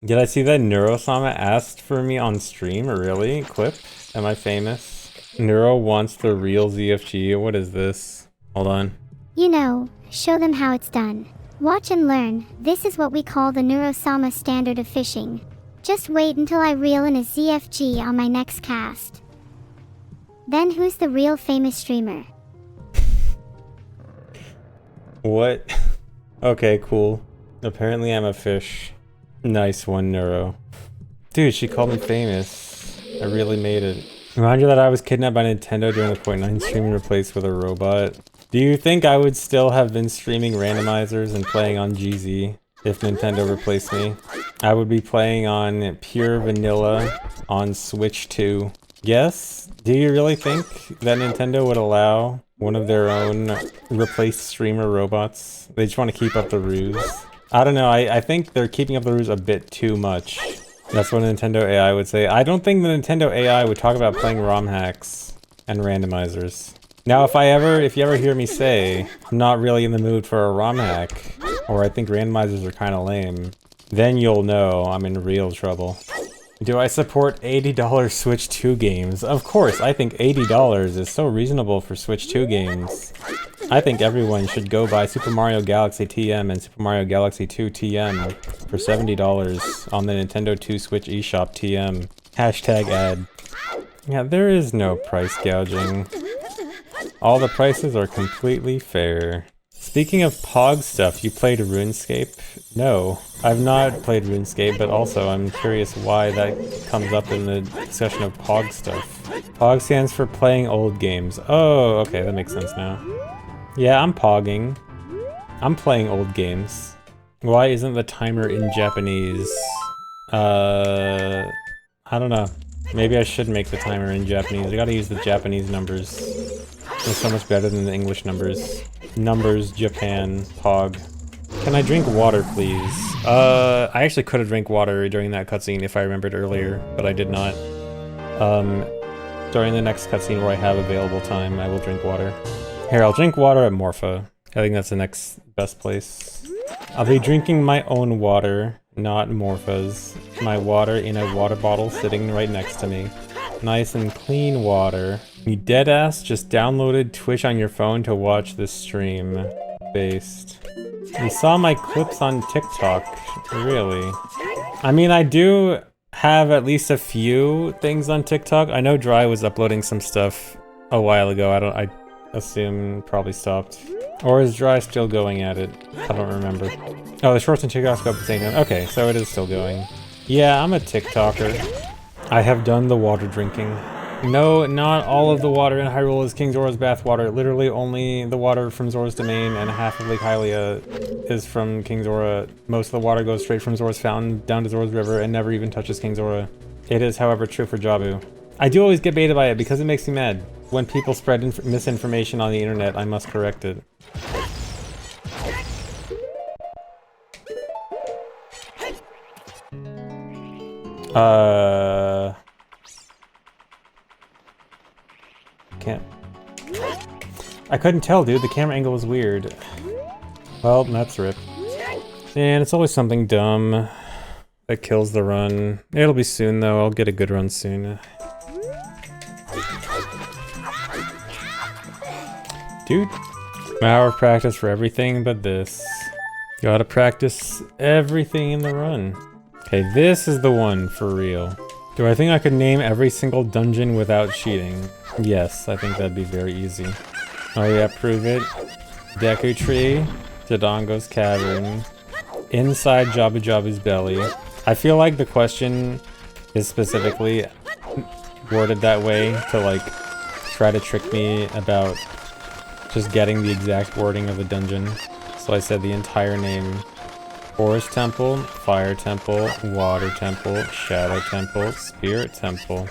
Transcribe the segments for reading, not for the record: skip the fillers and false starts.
Did I see that Neurosama asked for me on stream? Really? Clip? Am I famous? Neuro wants the real ZFG. What is this? Hold on. You know, show them how it's done. Watch and learn. This is what we call the Neurosama standard of fishing. Just wait until I reel in a ZFG on my next cast. Then who's the real famous streamer? What? Okay, cool. Apparently I'm a fish. Nice one, Neuro. Dude, she called me famous. I really made it. Remind you that I was kidnapped by Nintendo during the .9 stream and replaced with a robot. Do you think I would still have been streaming randomizers and playing on GZ if Nintendo replaced me? I would be playing on pure vanilla on Switch 2. Yes? Do you really think that Nintendo would allow one of their own replaced streamer robots? They just want to keep up the ruse. I don't know, I think they're keeping up the ruse a bit too much. That's what Nintendo AI would say. I don't think the Nintendo AI would talk about playing ROM hacks and randomizers. Now, if you ever hear me say, I'm not really in the mood for a ROM hack, or I think randomizers are kind of lame, then you'll know I'm in real trouble. Do I support $80 Switch 2 games? Of course, I think $80 is so reasonable for Switch 2 games. I think everyone should go buy Super Mario Galaxy TM and Super Mario Galaxy 2 TM for $70 on the Nintendo 2 Switch eShop TM. Hashtag ad. Yeah, there is no price gouging. All the prices are completely fair. Speaking of Pog stuff, you played RuneScape? No, I've not played RuneScape, but also I'm curious why that comes up in the discussion of Pog stuff. Pog stands for playing old games. Oh, okay, that makes sense now. Yeah, I'm pogging. I'm playing old games. Why isn't the timer in Japanese? I don't know. Maybe I should make the timer in Japanese. I gotta use the Japanese numbers. They're so much better than the English numbers. Numbers, Japan, Pog. Can I drink water, please? I actually could have drank water during that cutscene if I remembered earlier, but I did not. During the next cutscene where I have available time, I will drink water. Here, I'll drink water at Morpha. I think that's the next best place. I'll be drinking my own water, not Morpha's. My water in a water bottle sitting right next to me. Nice and clean water. You deadass just downloaded Twitch on your phone to watch this stream. Based. You saw my clips on TikTok. Really? I mean, I do have at least a few things on TikTok. I know Dry was uploading some stuff a while ago. I assume probably stopped. Or is Dry still going at it? I don't remember. Oh, the shorts and TikToks go up at the same time. Okay, so it is still going. Yeah, I'm a TikToker. I have done the water drinking. No, not all of the water in Hyrule is King Zora's bathwater. Literally only the water from Zora's domain and half of Lake Hylia is from King Zora. Most of the water goes straight from Zora's fountain down to Zora's river and never even touches King Zora. It is, however, true for Jabu. I do always get baited by it because it makes me mad. When people spread misinformation on the internet, I must correct it. Can't. I couldn't tell, dude. The camera angle was weird. Well, that's rip. And it's always something dumb that kills the run. It'll be soon, though. I'll get a good run soon. Dude, an hour of practice for everything but this. Gotta practice everything in the run. Okay, this is the one for real. Do I think I could name every single dungeon without cheating? Yes, I think that'd be very easy. Oh yeah, prove it. Deku Tree, Dodongo's Cavern, inside Jabu Jabu's belly. I feel like the question is specifically worded that way to like try to trick me about just getting the exact wording of the dungeon. So I said the entire name. Forest Temple, Fire Temple, Water Temple, Shadow Temple, Spirit Temple.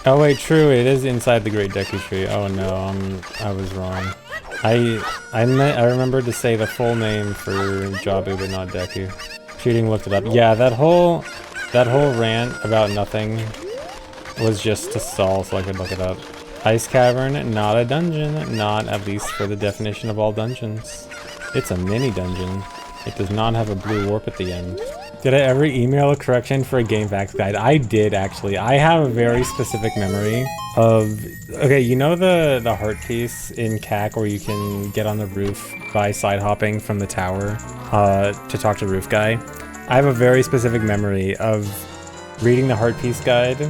Oh wait, true, it is inside the Great Deku Tree. Oh no, I was wrong. I remembered to say the full name for Jabu, but not Deku. Cheating looked it up. Yeah, that whole rant about nothing was just to stall so I could look it up. Ice Cavern, not a dungeon, not at least for the definition of all dungeons. It's a mini dungeon. It does not have a blue warp at the end. Did I ever email a correction for a game facts guide? I did, actually. I have a very specific memory of... Okay, you know the heart piece in CAC where you can get on the roof by side hopping from the tower to talk to the roof guy? I have a very specific memory of reading the heart piece guide,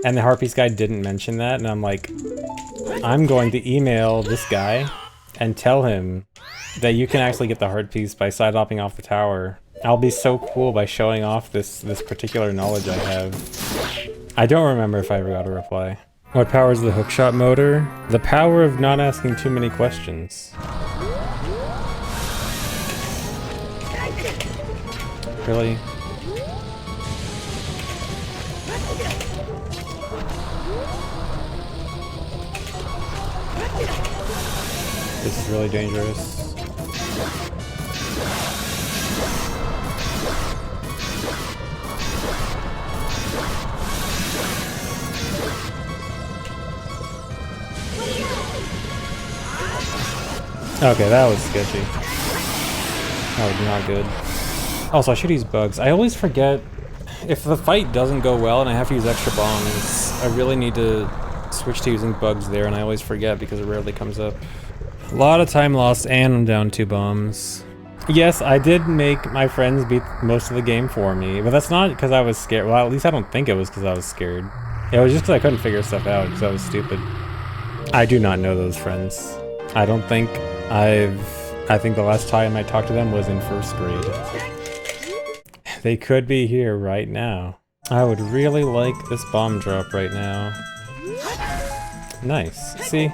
and the heart piece guide didn't mention that, and I'm like, I'm going to email this guy and tell him that you can actually get the heart piece by side hopping off the tower. I'll be so cool by showing off this particular knowledge I have. I don't remember if I ever got a reply. What powers the hookshot motor? The power of not asking too many questions. Really? This is really dangerous. Okay, that was sketchy. That was not good. Also, I should use bugs. I always forget, if the fight doesn't go well and I have to use extra bombs, I really need to switch to using bugs there, and I always forget because it rarely comes up. A lot of time lost, and I'm down 2 bombs. Yes, I did make my friends beat most of the game for me, but that's not because I was scared. Well, at least I don't think it was because I was scared. It was just because I couldn't figure stuff out because I was stupid. I do not know those friends. I don't think I think the last time I talked to them was in 1st grade. They could be here right now. I would really like this bomb drop right now. Nice. See?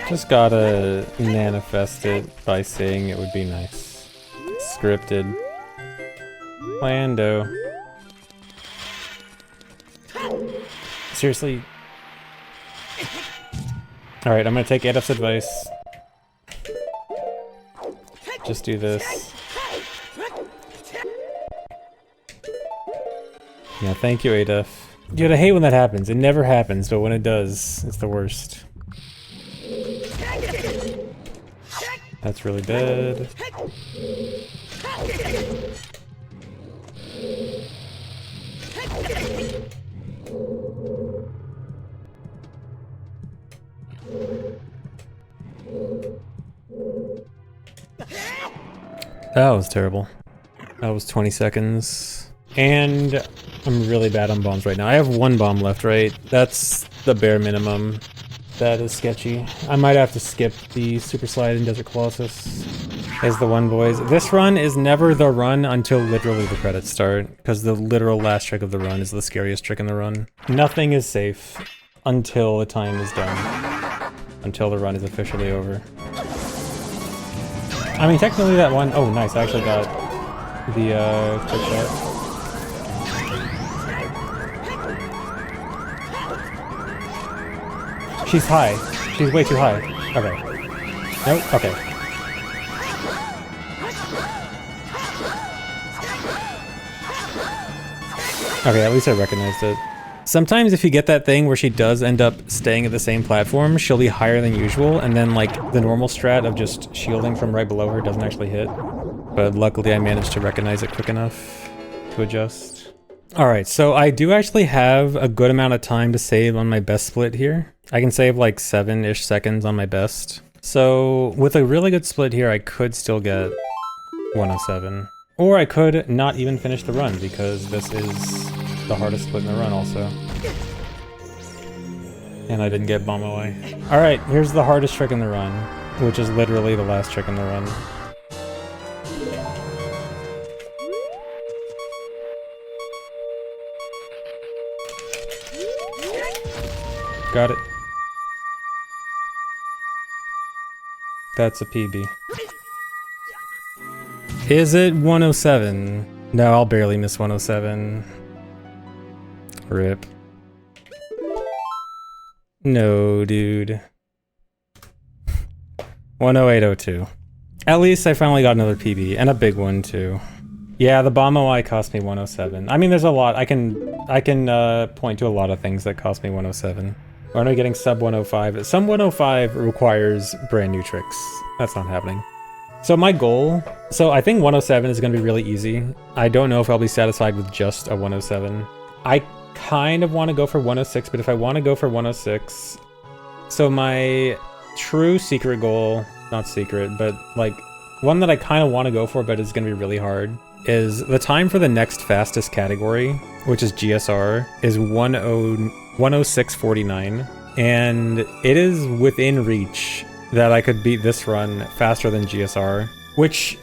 Just gotta manifest it by saying it would be nice. Scripted. Lando. Seriously? Alright, I'm gonna take Adolf's advice. Just do this. Yeah, thank you, Adolf. Dude, I hate when that happens. It never happens, but when it does, it's the worst. That's really bad. That was terrible. That was 20 seconds. And I'm really bad on bombs right now. I have 1 bomb left, right? That's the bare minimum. That is sketchy. I might have to skip the Super Slide in Desert Colossus as the one, boys. This run is never the run until literally the credits start, because the literal last trick of the run is the scariest trick in the run. Nothing is safe until the time is done. Until the run is officially over. I mean, technically that one... Oh, nice. I actually got the quick shot. She's high. She's way too high. Okay. Nope. Okay. Okay, at least I recognized it. Sometimes if you get that thing where she does end up staying at the same platform, she'll be higher than usual, and then like the normal strat of just shielding from right below her doesn't actually hit. But luckily I managed to recognize it quick enough to adjust. Alright, so I do actually have a good amount of time to save on my best split here. I can save like 7-ish seconds on my best. So with a really good split here, I could still get 107. Or I could not even finish the run, because this is the hardest split in the run also. And I didn't get bomb away. Alright, here's the hardest trick in the run, which is literally the last trick in the run. Got it. That's a PB. Is it 107? No, I'll barely miss 107. Rip. No, dude. 10802. At least I finally got another PB, and a big one too. Yeah, the bomb OI cost me 107. I mean, there's a lot. I can point to a lot of things that cost me 107. We're only getting sub 105. Some 105 requires brand new tricks. That's not happening. So my goal, so I think 107 is gonna be really easy. I don't know if I'll be satisfied with just a 107. I kind of want to go for 106, but if I want to go for 106, so my true secret goal, not secret, but like one that I kind of want to go for, but it's gonna be really hard, is the time for the next fastest category, which is GSR, is 106.49, and it is within reach that I could beat this run faster than GSR, which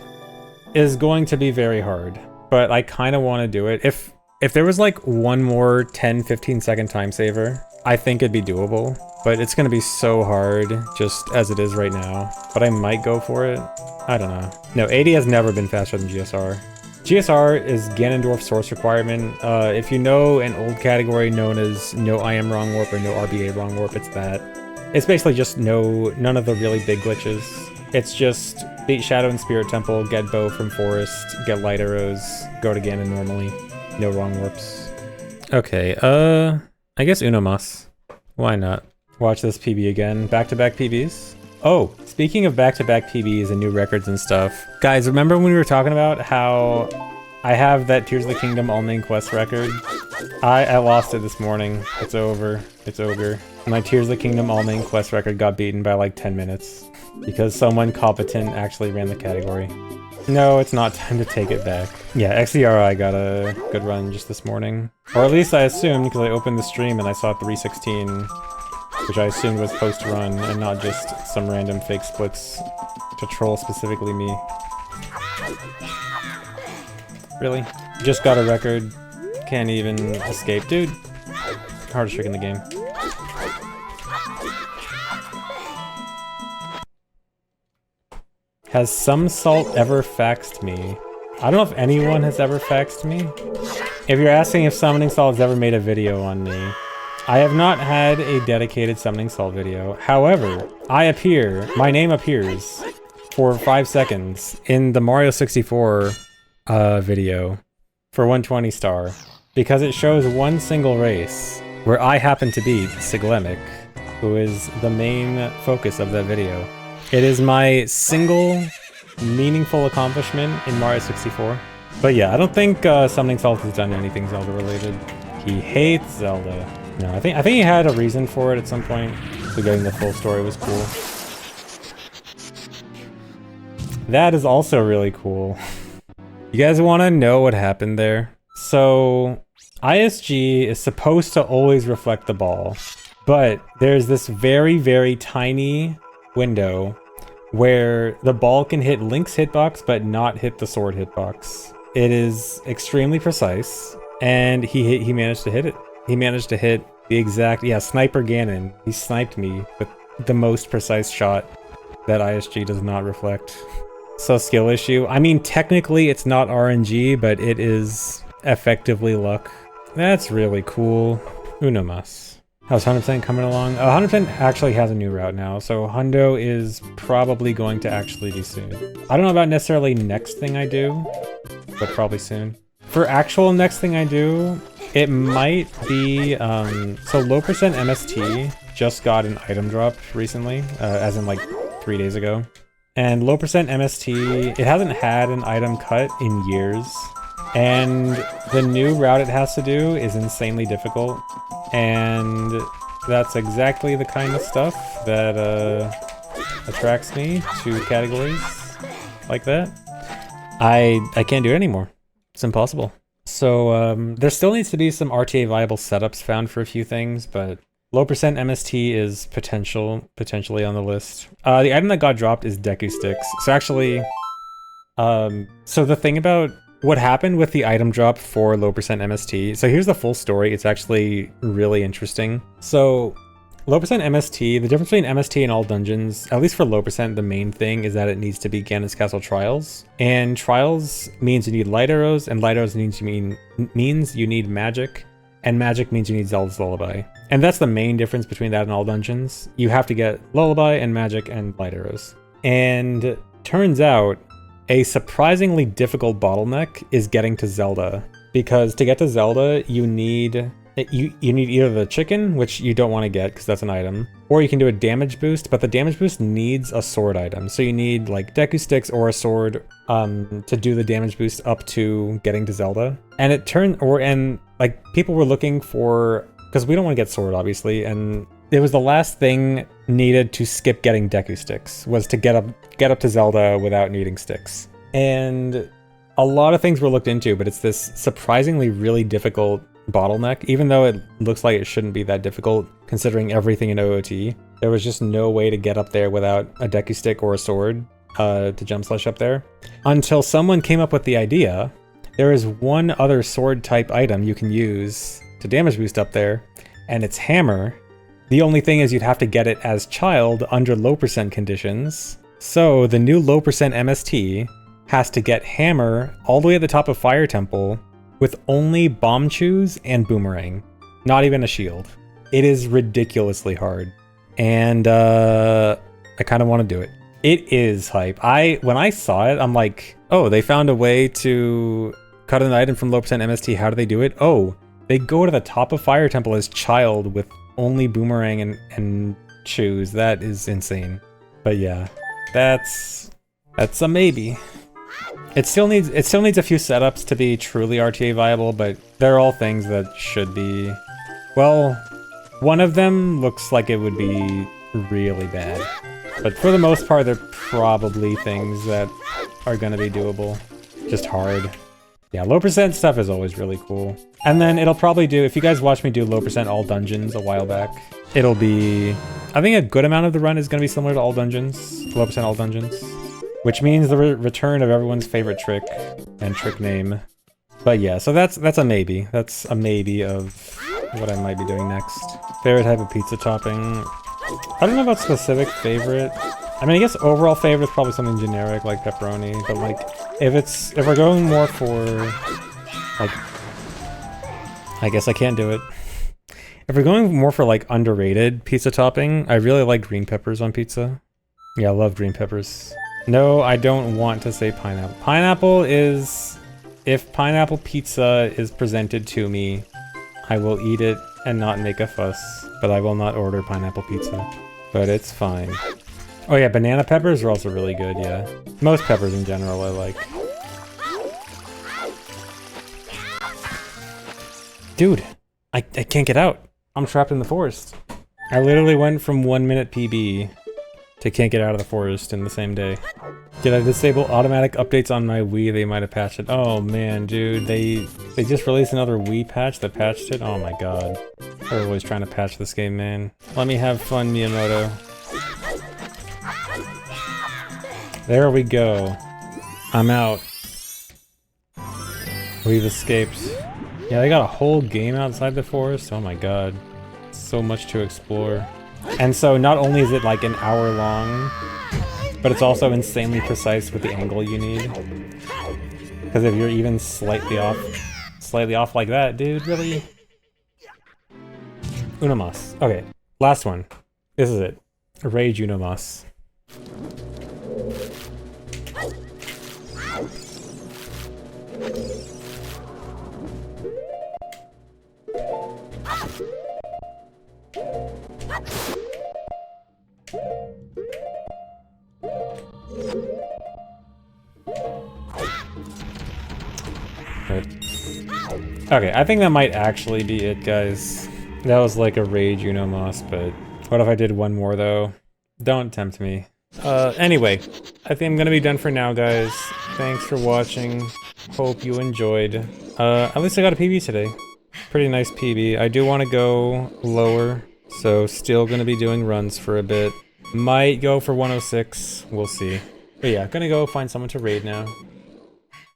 is going to be very hard, but I kind of want to do it. If there was like one more 10-15 second time saver, I think it'd be doable, but it's going to be so hard just as it is right now, but I might go for it. I don't know. No, 80 has never been faster than GSR. GSR is Ganondorf source requirement. If you know an old category known as no I am wrong warp or no RBA wrong warp, it's that. It's basically just none of the really big glitches. It's just beat Shadow and Spirit Temple, get bow from Forest, get light arrows, go to Ganon normally. No wrong warps. Okay, I guess Uno Mas. Why not? Watch this PB again. Back-to-back PBs. Oh, speaking of back-to-back PBs and new records and stuff. Guys, remember when we were talking about how I have that Tears of the Kingdom all main quest record? I lost it this morning. It's over. It's ogre. My Tears of the Kingdom all main quest record got beaten by like 10 minutes. Because someone competent actually ran the category. No, it's not time to take it back. Yeah, XDRI got a good run just this morning. Or at least I assumed, because I opened the stream and I saw 316, which I assumed was post-run and not just some random fake splits to troll specifically me. Really? Just got a record. Can't even escape. Dude, hardest trick in the game. Has some salt ever faxed me? I don't know if anyone has ever faxed me. If you're asking if Summoning Salt has ever made a video on me, I have not had a dedicated Summoning Salt video. However, my name appears for 5 seconds in the Mario 64 video for 120 star, because it shows one single race where I happen to beat Siglemic, who is the main focus of that video. It is my single meaningful accomplishment in Mario 64. But yeah, I don't think Summoning Salt has done anything Zelda related. He hates Zelda. No, I think he had a reason for it at some point. So getting the full story was cool. That is also really cool. You guys want to know what happened there? So ISG is supposed to always reflect the ball, but there's this very, very tiny window where the ball can hit Link's hitbox but not hit the sword hitbox. It is extremely precise, and he managed to hit it. He managed to hit the exact, yeah, Sniper Ganon. He sniped me with the most precise shot that ISG does not reflect. So skill issue. I mean, technically it's not RNG, but it is effectively luck. That's really cool. Uno Mas. How's 100% coming along? 100% actually has a new route now, so Hundo is probably going to actually be soon. I don't know about necessarily next thing I do, but probably soon. For actual next thing I do, it might be, so low percent MST just got an item drop recently, as in like 3 days ago. And low percent MST, it hasn't had an item cut in years. And the new route it has to do is insanely difficult. And that's exactly the kind of stuff that attracts me to categories like that. I can't do it anymore. It's impossible. So there still needs to be some RTA viable setups found for a few things, but low percent MST is potentially on the list. The item that got dropped is Deku Sticks. So actually, so the thing about what happened with the item drop for low percent MST, so here's the full story. It's actually really interesting. So low percent MST, the difference between MST and all dungeons, at least for low percent, the main thing is that it needs to be Ganon's Castle Trials. And Trials means you need light arrows, and light arrows means you need magic, and magic means you need Zelda's Lullaby. And that's the main difference between that and all dungeons. You have to get Lullaby and magic and light arrows. And turns out, a surprisingly difficult bottleneck is getting to Zelda, because to get to Zelda, you need You need either the chicken, which you don't want to get because that's an item, or you can do a damage boost, but the damage boost needs a sword item. So you need like Deku Sticks or a sword to do the damage boost up to getting to Zelda. And like people were looking for, because we don't want to get sword obviously, and it was the last thing needed to skip getting Deku Sticks, was to get up to Zelda without needing sticks. And a lot of things were looked into, but it's this surprisingly really difficult bottleneck, even though it looks like it shouldn't be that difficult considering everything in OOT. There was just no way to get up there without a Deku Stick or a sword to jump slash up there. Until someone came up with the idea, there is one other sword type item you can use to damage boost up there, and it's Hammer. The only thing is you'd have to get it as child under low percent conditions. So the new low percent MST has to get Hammer all the way at the top of Fire Temple with only Bomb Chews and Boomerang. Not even a shield. It is ridiculously hard. And I kind of want to do it. It is hype. When I saw it, I'm like, oh, they found a way to cut an item from low percent MST. How do they do it? Oh, they go to the top of Fire Temple as child with only Boomerang and Chews. That is insane. But yeah, that's a maybe. It still needs a few setups to be truly RTA viable, but they're all things that should be. Well, one of them looks like it would be really bad, but for the most part, they're probably things that are gonna be doable. Just hard. Yeah, low percent stuff is always really cool. And then it'll probably do, if you guys watched me do low percent all dungeons a while back, it'll be, I think a good amount of the run is gonna be similar to all dungeons, low percent all dungeons. Which means the return of everyone's favorite trick and trick name. But yeah, so that's a maybe. That's a maybe of what I might be doing next. Favorite type of pizza topping. I don't know about specific favorite. I mean, I guess overall favorite is probably something generic like pepperoni, but like if we're going more for like, I guess I can't do it. If we're going more for like underrated pizza topping, I really like green peppers on pizza. Yeah, I love green peppers. No, I don't want to say pineapple. Pineapple is... If pineapple pizza is presented to me, I will eat it and not make a fuss. But I will not order pineapple pizza. But it's fine. Oh yeah, banana peppers are also really good, yeah. Most peppers in general I like. Dude, I can't get out. I'm trapped in the forest. I literally went from 1 minute PB to can't get out of the forest in the same day. Did I disable automatic updates on my Wii? They might have patched it. Oh man, dude, they just released another Wii patch that patched it? Oh my god. They're always trying to patch this game, man. Let me have fun, Miyamoto. There we go. I'm out. We've escaped. Yeah, they got a whole game outside the forest? Oh my god. So much to explore. And so not only is it like an hour long, but it's also insanely precise with the angle you need. Because if you're even slightly off like that, dude, really? Unomas. Okay, last one. This is it. Rage Unomas. Okay, I think that might actually be it, guys. That was like a Rage Unomas, but what if I did one more, though? Don't tempt me. Anyway, I think I'm gonna be done for now, guys. Thanks for watching. Hope you enjoyed. At least I got a PB today. Pretty nice PB. I do want to go lower, so still gonna be doing runs for a bit. Might go for 106, we'll see. But yeah, gonna go find someone to raid now.